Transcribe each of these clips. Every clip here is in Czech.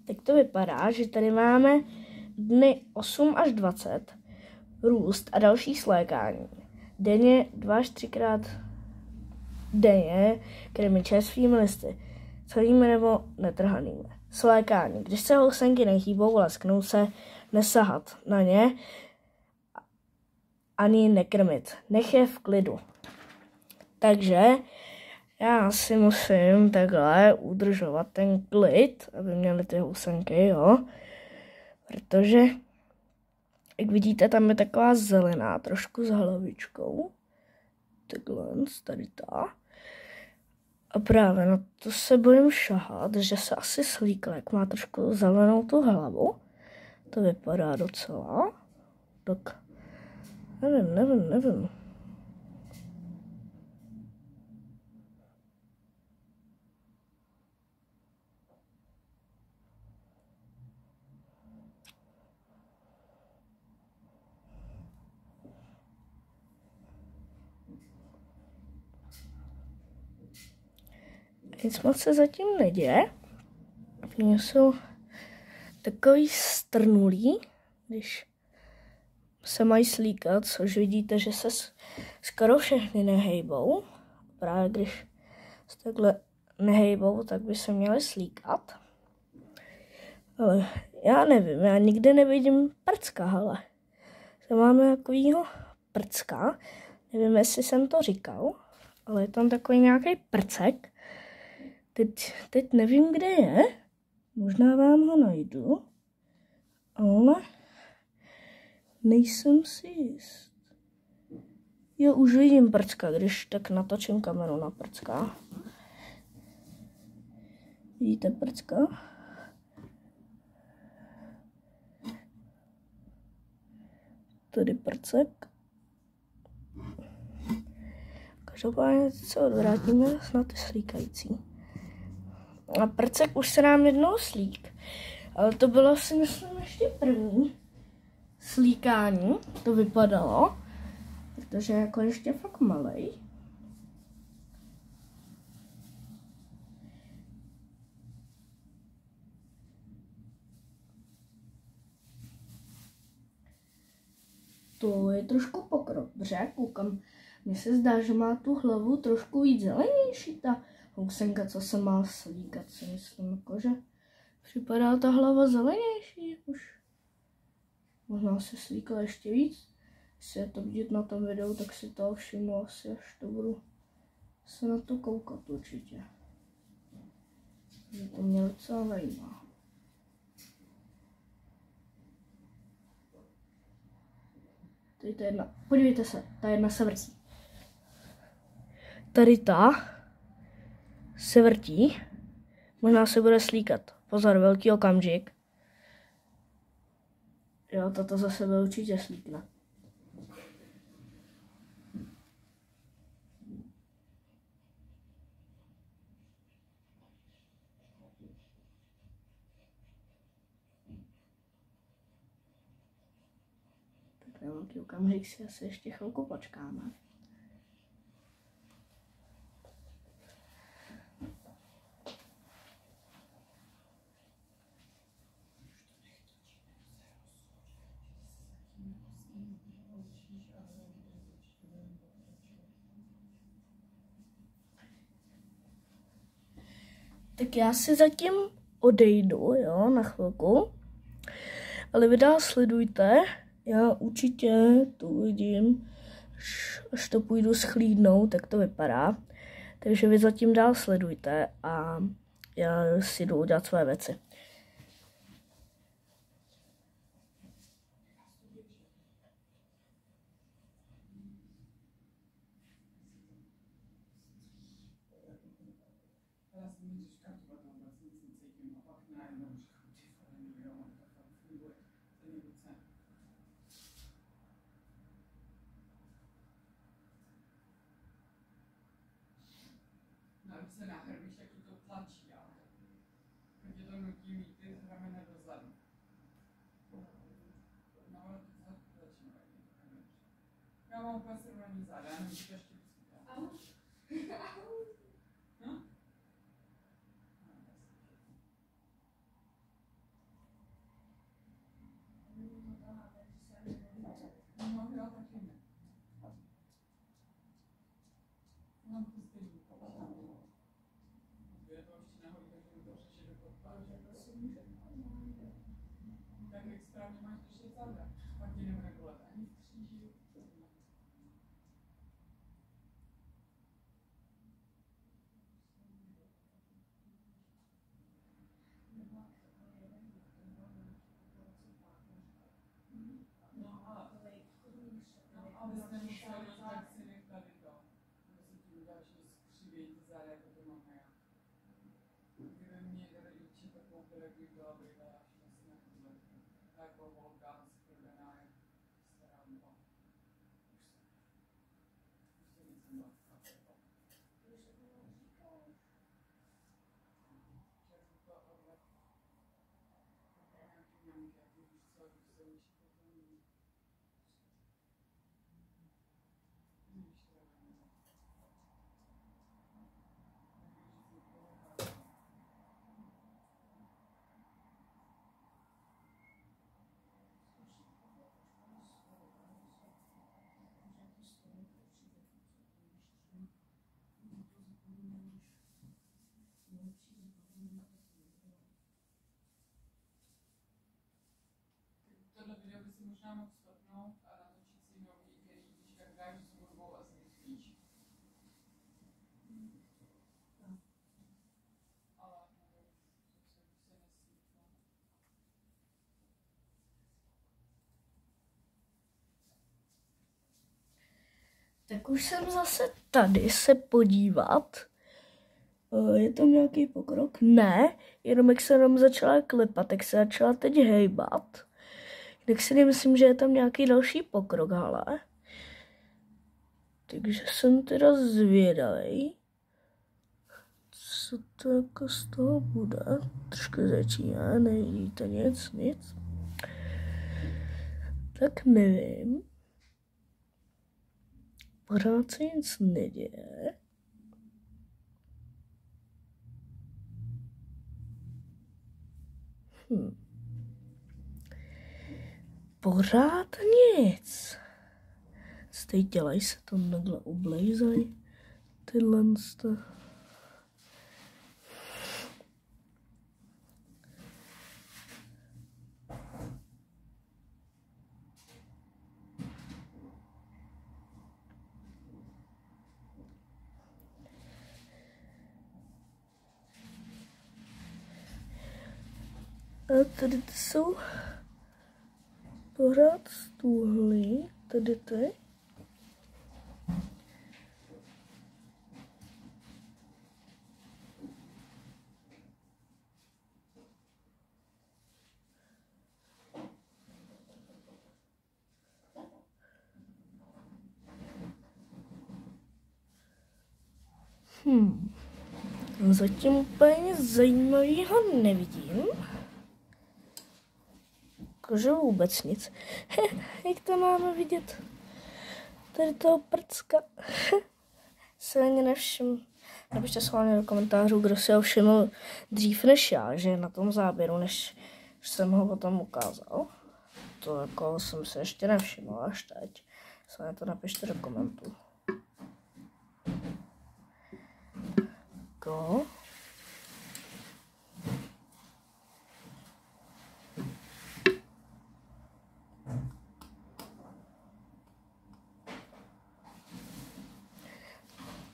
tak to vypadá, že tady máme dny 8 až 20, růst a další slékání. Denně 2 až 3krát denně krmiče svými listy, celými nebo netrhanými. Slékání. Když se housenky nehýbou, lesknou se, nesahat na ně, ani nekrmit. Nech je v klidu. Takže já si musím takhle udržovat ten klid, aby měly ty housenky, jo. Protože, jak vidíte, tam je taková zelená, trošku s hlavičkou. Takhle, tady ta. A právě na to se bojím šahat, že se asi slíkla, jak má trošku zelenou tu hlavu. To vypadá docela. Tak, nevím. Nic moc se zatím neděje. Mě jsou takový strnulí, když se mají slíkat, což vidíte, že se skoro všechny nehejbou. Právě když se takhle nehejbou, tak by se měly slíkat. Ale já nevím, já nikde nevidím prcka, hele. Tam máme takovýho prcka, nevím, jestli jsem to říkal, ale je tam takový nějaký prcek. Teď nevím, kde je, možná vám ho najdu, ale nejsem si jist. Jo, už vidím prcka, když tak natočím kameru na prcka. Vidíte prcka? Tady prcek. Každopádně se odvrátíme na ty slíkající. A prcek už se nám jednou slík. Ale to bylo, si myslím, ještě první slíkání. To vypadalo. Protože jako ještě fakt malej. To je trošku pokrok, protože koukám, mně se zdá, že má tu hlavu trošku víc zelenější, ta housenka, co se má slíkat, si myslím, jakože připadá ta hlava zelenější už. Možná se slíkala ještě víc. Jestli je to vidět na tom videu, tak si to všimnu asi, až to budu se na to koukat určitě. To mě docela zajímá. Tady ta jedna, podívejte se, ta jedna se vrtí. Tady ta se vrtí, možná se bude slíkat. Pozor, velký okamžik. Jo, tato za sebe určitě slíkne. Velký okamžik si asi ještě chvilku počkáme. Tak já si zatím odejdu, jo, na chvilku. Ale vy dál sledujte. Já určitě to uvidím, až to půjdu schlídnout, tak to vypadá. Takže vy zatím dál sledujte a já si jdu udělat své věci. Navíc se náhrvíš, jak to tlačí, ale tě to nutí mít ty ramena dozadu. No, začíná. Já mám úplně srovnaný záda, já nemůžu to ještě vysvětlit. No? správně máš držet záda. Pak ti nebude bolet ani v kříži. Aby jste museli tak si nech tady to. Nebo se tím uděláš, že skřivějí ty záda, jako to mám já. Kdyby mě rodiče to koupili, jak bych byla brýle, až vlastně na tohle. Jako holka skrvená, jak stará doba. Už se nic nebyla. Tohle video by si možná mohl stopnout a natočit si nový, který když tak dáš s hudbou a zrychlíš. Ale to se nesmítlo. Tak už jsem zase tady se podívat. Je tam nějaký pokrok? Ne, jenom jak se jenom začala klepat, tak se začala teď hejbat. Tak si nemyslím, že je tam nějaký další pokrok, ale. Takže jsem teda zvědavý, co to jako z toho bude. Trošku začíná, nevidíte nic. Tak nevím. Pořád se nic neděje. Pořád nic. Teď dělají se to takhle oblejzají. Tyhle. A tady to jsou pořád stuhlí, tady ty. Zatím úplně nic zajímavého nevidím. Jakože vůbec nic. Jak to máme vidět? Tady toho prcka. Se ani nevšiml. Napište schválně do komentářů, kdo si ho všiml dřív než já, že na tom záběru, než jsem ho potom ukázal. To jako jsem se ještě nevšiml až teď. Schválně to napište do komentů. Go.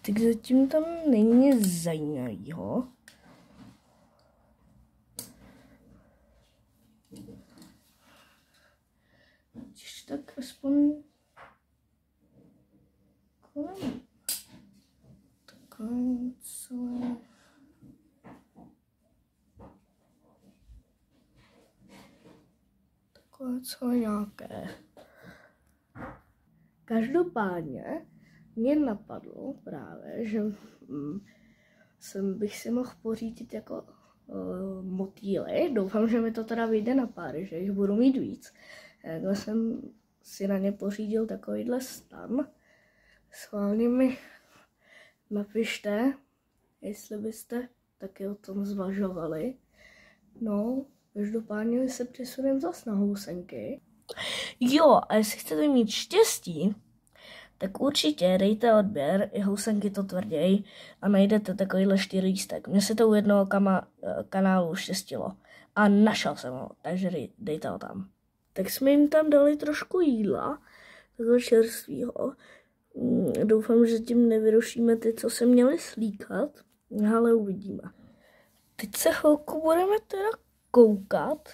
Tak zatím tam není nic zajímavého. Když tak aspoň kolem takové celé. Takové celé nějaké. Každopádně mě napadlo právě, že bych si mohl pořídit jako motýly. Doufám, že mi to teda vyjde na pár, že jich budu mít víc. Takhle jsem si na ně pořídil takovýhle stan. Schválně mi napište, jestli byste taky o tom zvažovali. No, každopádně se přesuneme zase na housenky. Jo, a jestli chcete mít štěstí, tak určitě dejte odběr, i housenky to tvrději a najdete takovýhle 4 lístek. Mně se to u jednoho kanálu štěstilo a našel jsem ho, takže dejte ho tam. Tak jsme jim tam dali trošku jídla, takhle čerstvýho. Doufám, že tím nevyrušíme ty, co se měli slíkat, ale uvidíme. Teď se chvilku budeme teda koukat.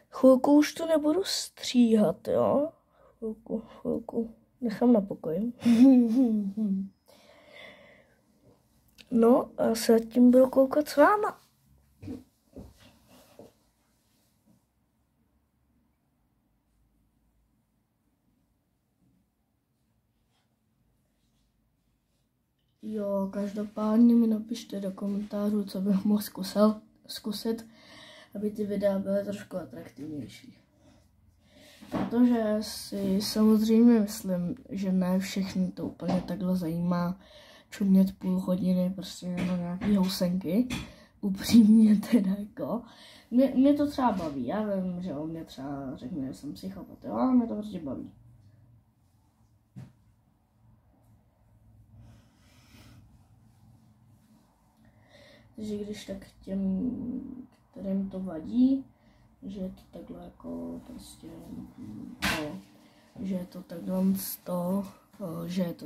Chvilku už to nebudu stříhat, jo? Chvilku. Nechám na pokoji. No a se tím budu koukat s váma. Jo, každopádně mi napište do komentářů, co bych mohl zkusit, aby ty videa byly trošku atraktivnější. Protože si samozřejmě myslím, že ne všechny to úplně takhle zajímá čumět půl hodiny prostě na nějaký housenky. Upřímně teda jako. Mě to třeba baví, já vím, že on mě třeba řekne, že jsem psychopat, jo, ale mě to prostě baví. Takže když tak těm, kterým to vadí, že je to takhle jako prostě že je to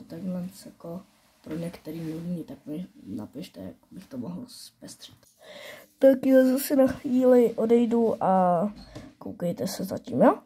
takhle jako pro některý nudný, tak mi napište, jak bych to mohl zpestřit. Tak já zase na chvíli odejdu a koukejte se zatím, jo?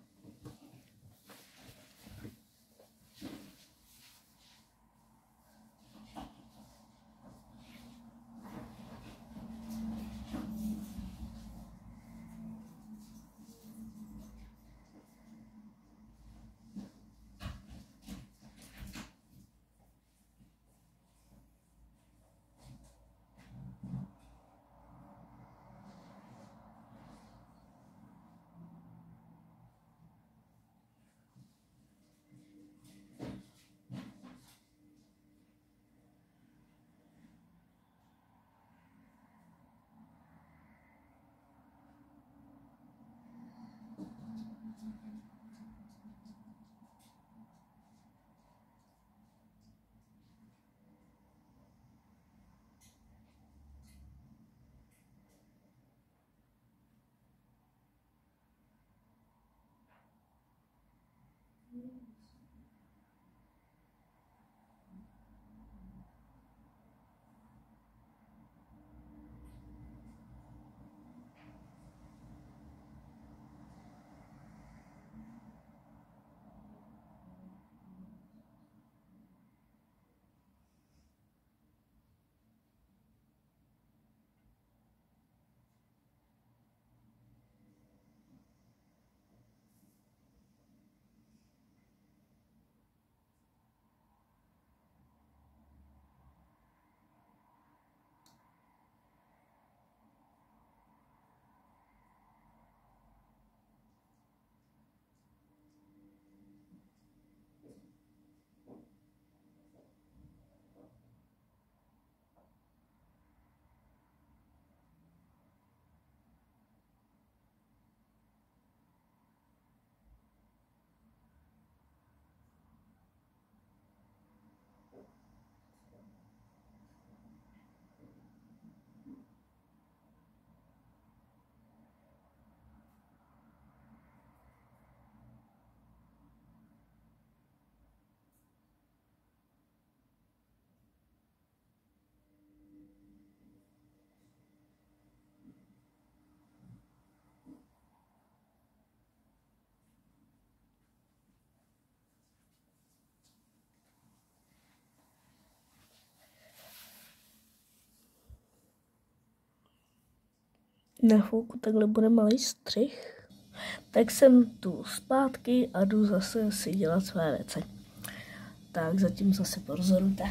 Na chvilku takhle bude malý střih. Tak jsem tu zpátky a jdu zase si dělat své věci. Tak zatím zase pozorujte.